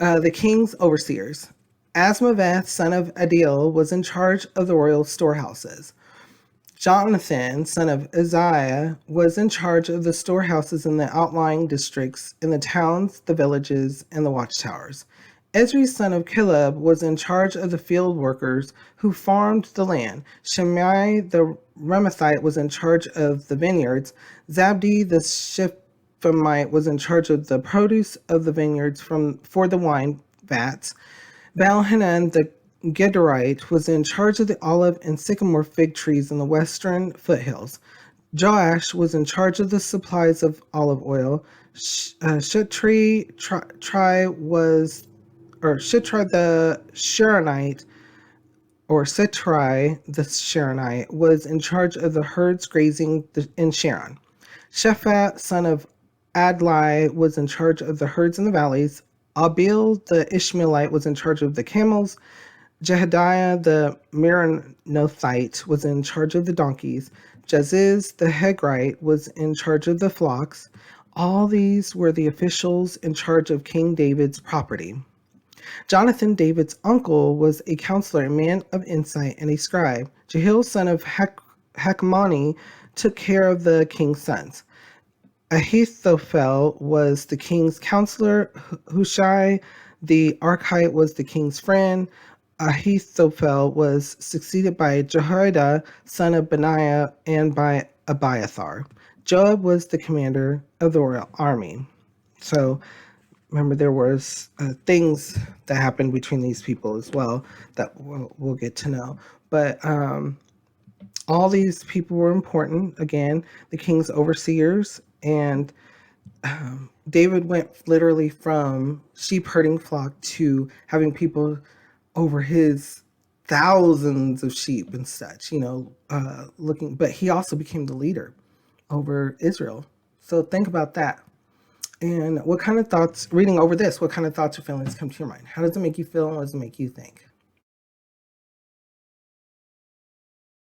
The king's overseers. Asmaveth, son of Adil, was in charge of the royal storehouses. Jonathan, son of Uzziah, was in charge of the storehouses in the outlying districts, in the towns, the villages, and the watchtowers. Ezri, son of Caleb, was in charge of the field workers who farmed the land. Shimei, the Ramathite, was in charge of the vineyards. Zabdi, the Shiphamite, was in charge of the produce of the vineyards for the wine vats. Baal-Hanan, the Gederite, was in charge of the olive and sycamore fig trees in the western foothills. Joash was in charge of the supplies of olive oil. Shitrai the Sharonite, or Sitrai the Sharonite, was in charge of the herds grazing in Sharon. Shaphat, son of Adlai, was in charge of the herds in the valleys. Abil the Ishmaelite was in charge of the camels. Jehadiah the Meronothite was in charge of the donkeys. Jaziz the Hegrite was in charge of the flocks. All these were the officials in charge of King David's property. Jonathan, David's uncle, was a counselor, a man of insight, and a scribe. Jehiel, son of Hakmoni, took care of the king's sons. Ahithophel was the king's counselor. Hushai the Archite was the king's friend. Ahithophel was succeeded by Jehoiada, son of Benaiah, and by Abiathar. Joab was the commander of the royal army. So remember, there was things that happened between these people as well that we'll get to know. But all these people were important. Again, the king's overseers, and David went literally from sheep herding flock to having people over his thousands of sheep and such, looking, but he also became the leader over Israel. So think about that. And what kind of thoughts, reading over this, what kind of thoughts or feelings come to your mind? How does it make you feel, and what does it make you think?